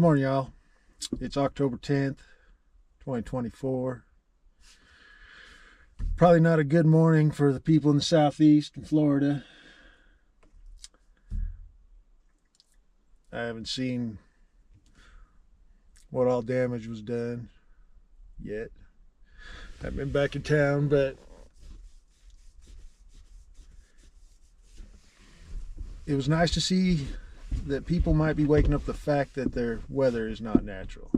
Good morning, y'all. It's October 10th, 2024. Probably not a good morning for the people in the southeast in Florida. I haven't seen what all damage was done yet. I've been back in town, but it was nice to see that people might be waking up the fact that their weather is not natural.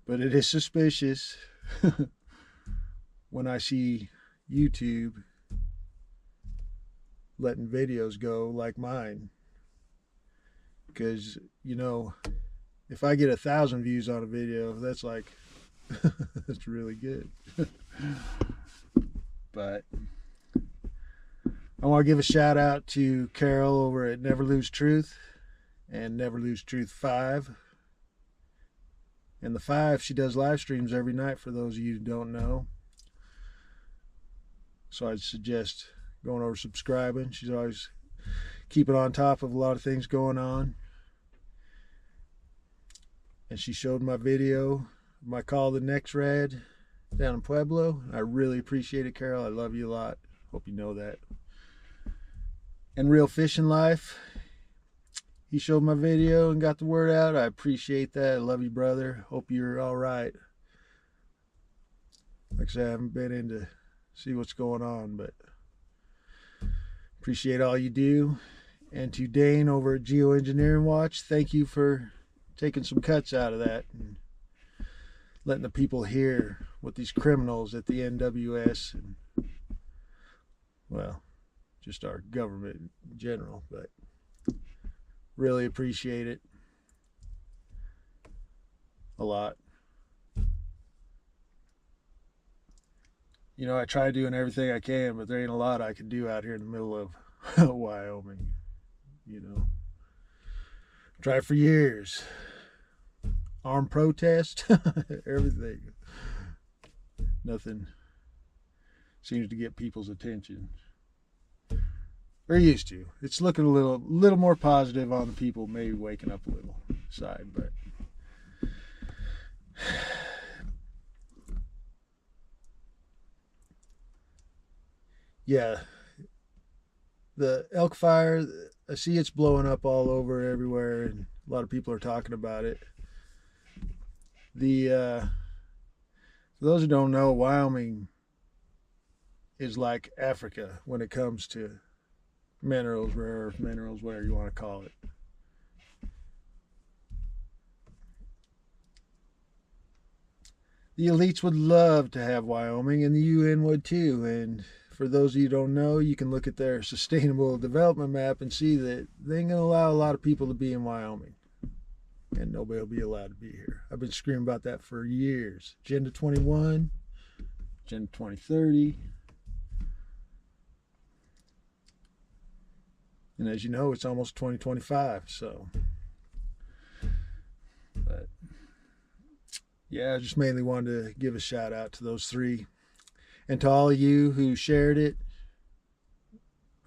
But it is suspicious when I see YouTube letting videos go like mine. Because, you know, if I get 1,000 views on a video, that's like, that's really good. But I want to give a shout out to Carol over at Never Lose Truth and Never Lose Truth 5. And the 5, she does live streams every night for those of you who don't know. So I'd suggest going over subscribing. She's always keeping on top of a lot of things going on. And she showed my video, my call to NEXRAD down in Pueblo. I really appreciate it, Carol. I love you a lot. Hope you know that. And Real Fishing Life, he showed my video and got the word out. I appreciate that. I love you, brother. Hope you're all right. Like I said, I haven't been in to see what's going on, but appreciate all you do. And to Dane over at Geoengineering Watch, thank you for taking some cuts out of that and letting the people hear what these criminals at the NWS and, well, just our government in general, but really appreciate it a lot. You know, I try doing everything I can, but there ain't a lot I can do out here in the middle of Wyoming. You know, tried for years. Armed protest, everything. Nothing seems to get people's attention. Or used to. It's looking a little more positive on the people maybe waking up a little side, but yeah, the elk fire, I see it's blowing up all over everywhere, and a lot of people are talking about it. For those who don't know, Wyoming is like Africa when it comes to minerals, rare earth minerals, whatever you want to call it. The elites would love to have Wyoming, and the UN would too. And for those of you who don't know, you can look at their sustainable development map and see that they ain't going to allow a lot of people to be in Wyoming. And nobody will be allowed to be here. I've been screaming about that for years. Agenda 21, Agenda 2030. And as you know, it's almost 2025, so. But yeah, I just mainly wanted to give a shout out to those three. And to all of you who shared it,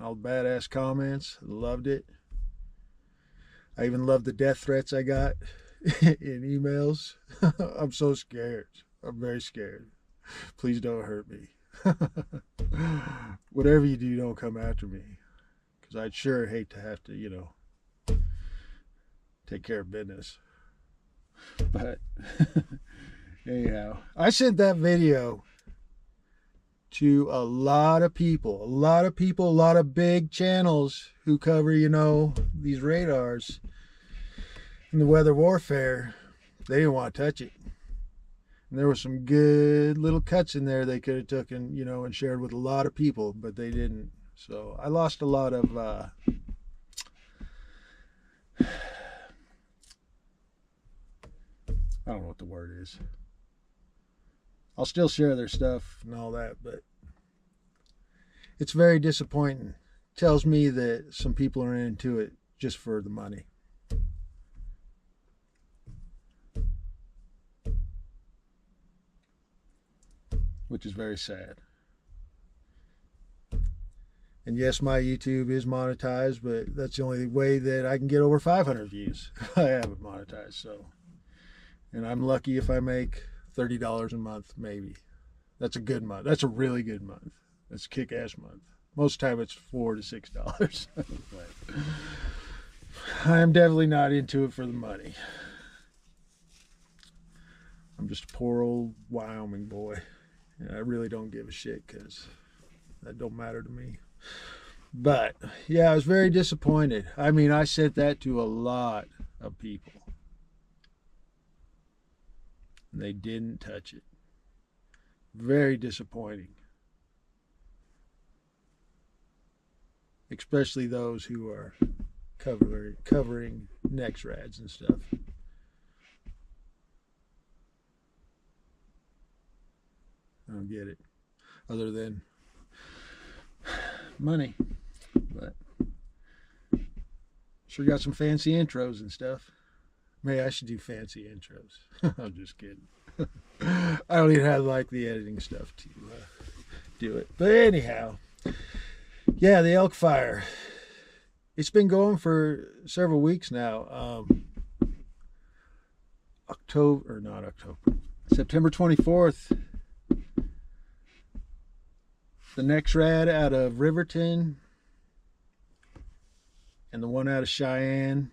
all the badass comments, loved it. I even loved the death threats I got in emails. I'm so scared. I'm very scared. Please don't hurt me. Whatever you do, don't come after me. Because I'd sure hate to have to, you know, take care of business. But anyhow, I sent that video to a lot of people, a lot of big channels who cover, you know, these radars and the weather warfare. They didn't want to touch it. And there were some good little cuts in there they could have taken, you know, and shared with a lot of people, but they didn't. So I lost a lot of I don't know what the word is. I'll still share their stuff and all that, but it's very disappointing. It tells me that some people are into it just for the money. Which is very sad. And yes, my YouTube is monetized, but that's the only way that I can get over 500 views if I have it monetized. So, and I'm lucky if I make $30 a month, maybe. That's a good month. That's a really good month. That's a kick-ass month. Most of the time it's $4 to $6. But I'm definitely not into it for the money. I'm just a poor old Wyoming boy. And I really don't give a shit because that don't matter to me. But yeah, I was very disappointed. I mean, I said that to a lot of people. And they didn't touch it. Very disappointing. Especially those who are covering NEXRADs and stuff. I don't get it. Other than money. But sure got some fancy intros and stuff. Maybe I should do fancy intros. I'm just kidding. I don't even have like the editing stuff to do it. But anyhow, yeah, the elk fire. It's been going for several weeks now. September 24th. The NEXRAD out of Riverton and the one out of Cheyenne.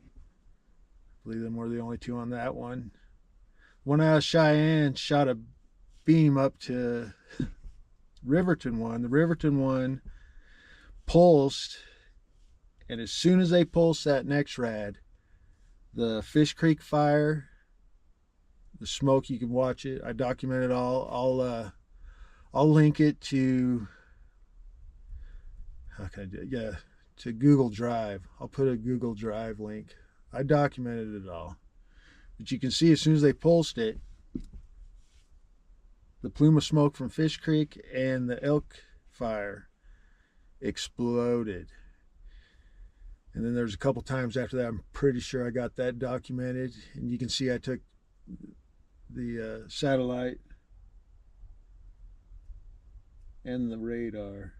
I believe them were the only two on that one. One out of Cheyenne shot a beam up to Riverton one. The Riverton one pulsed, and as soon as they pulsed that NEXRAD, the Fish Creek fire, the smoke, you can watch it. I documented all. I'll link it to, how can I do it? Yeah, to Google Drive. I'll put a Google Drive link. I documented it all. But you can see as soon as they pulsed it, the plume of smoke from Fish Creek and the elk fire exploded. And then there's a couple times after that, I'm pretty sure I got that documented. And you can see I took the satellite and the radar.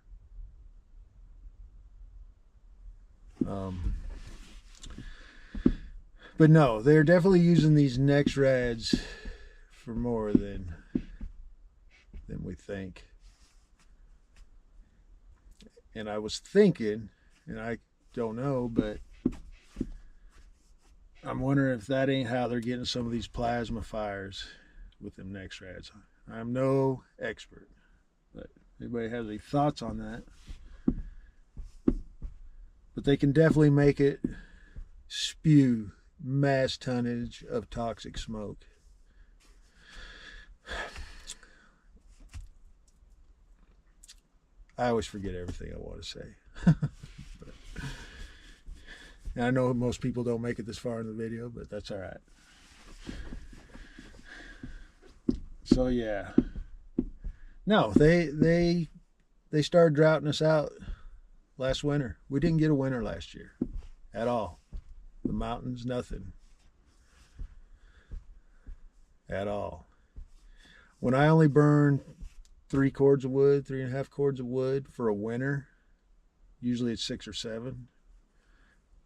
But no, they're definitely using these NEXRADs for more than we think. And I was thinking, and I don't know, but I'm wondering if that ain't how they're getting some of these plasma fires with them NEXRADs. I'm no expert, but anybody has any thoughts on that? But they can definitely make it spew mass tonnage of toxic smoke. I always forget everything I want to say. But, and I know most people don't make it this far in the video, but that's all right. So yeah. No, they started droughting us out last winter. We didn't get a winter last year at all. The mountains, nothing at all. When I only burn 3 cords of wood, 3.5 cords of wood for a winter, usually it's 6 or 7.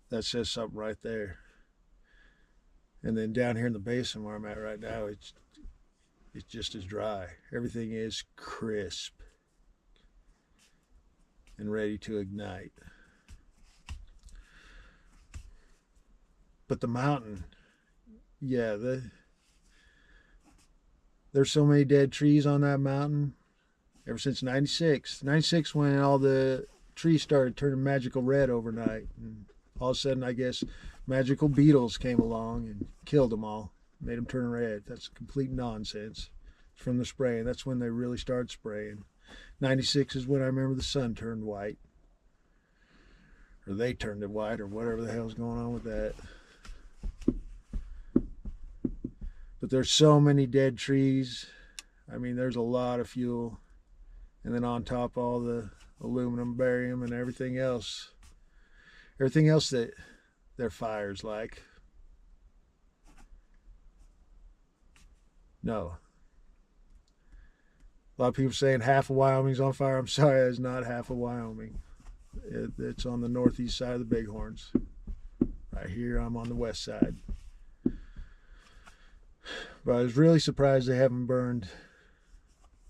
That says something right there. And then down here in the basin where I'm at right now, it's just as dry. Everything is crisp and ready to ignite. But the mountain, yeah, there's so many dead trees on that mountain ever since 96. 96 when all the trees started turning magical red overnight. And all of a sudden, I guess, magical beetles came along and killed them all, made them turn red. That's complete nonsense. It's from the spraying. That's when they really started spraying. 96 is when I remember the sun turned white. Or they turned it white, or whatever the hell's going on with that. But there's so many dead trees. I mean, there's a lot of fuel. And then on top, all the aluminum, barium, and everything else. Everything else that their fires like. No. A lot of people saying half of Wyoming's on fire. I'm sorry, it's not half of Wyoming. It's on the northeast side of the Bighorns. Right here, I'm on the west side. But I was really surprised they haven't burned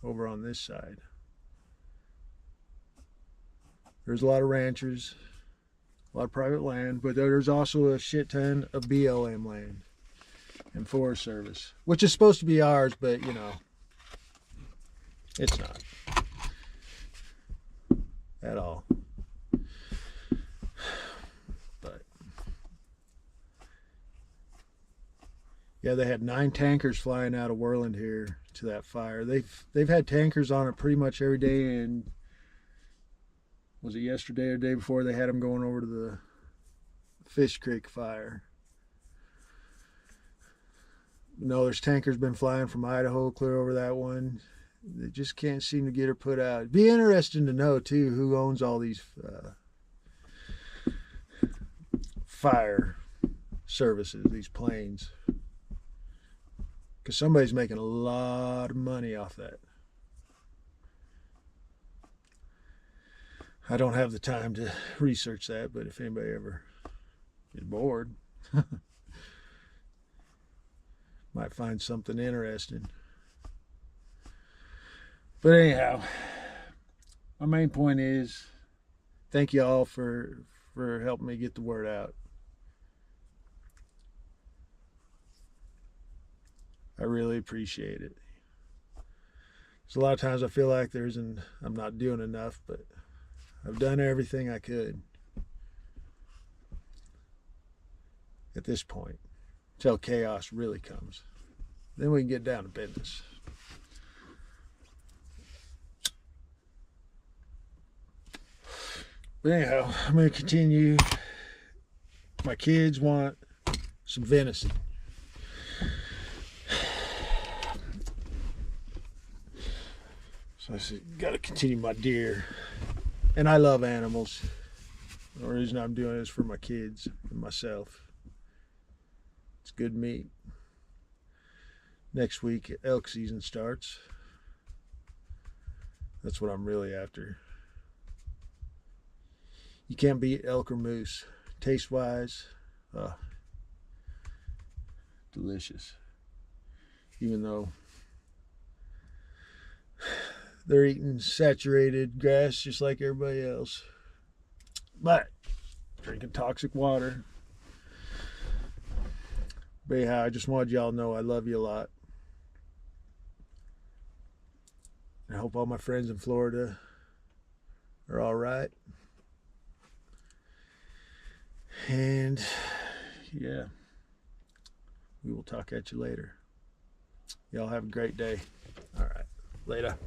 over on this side. There's a lot of ranchers, a lot of private land, but there's also a shit ton of BLM land and Forest Service, which is supposed to be ours, but you know, it's not at all. But yeah, they had 9 tankers flying out of Worland here to that fire. They've had tankers on it pretty much every day, and was it yesterday or the day before, they had them going over to the Fish Creek fire. You know, there's tankers been flying from Idaho clear over that one. They just can't seem to get her put out. It'd be interesting to know too who owns all these fire services, these planes, because somebody's making a lot of money off that. I don't have the time to research that, but if anybody ever is bored, might find something interesting. But anyhow, my main point is thank you all for helping me get the word out. I really appreciate it. There's a lot of times I feel like I'm not doing enough, but I've done everything I could at this point until chaos really comes. Then we can get down to business. But anyhow, I'm going to continue. My kids want some venison. So I said, got to continue my deer. And I love animals. The reason I'm doing it is for my kids and myself. It's good meat. Next week, elk season starts. That's what I'm really after. You can't beat elk or moose. Taste-wise, delicious. Even though they're eating saturated grass just like everybody else. But drinking toxic water. But anyhow, I just wanted y'all to know I love you a lot. I hope all my friends in Florida are all right. And yeah, we will talk at you later. Y'all have a great day. All right, later.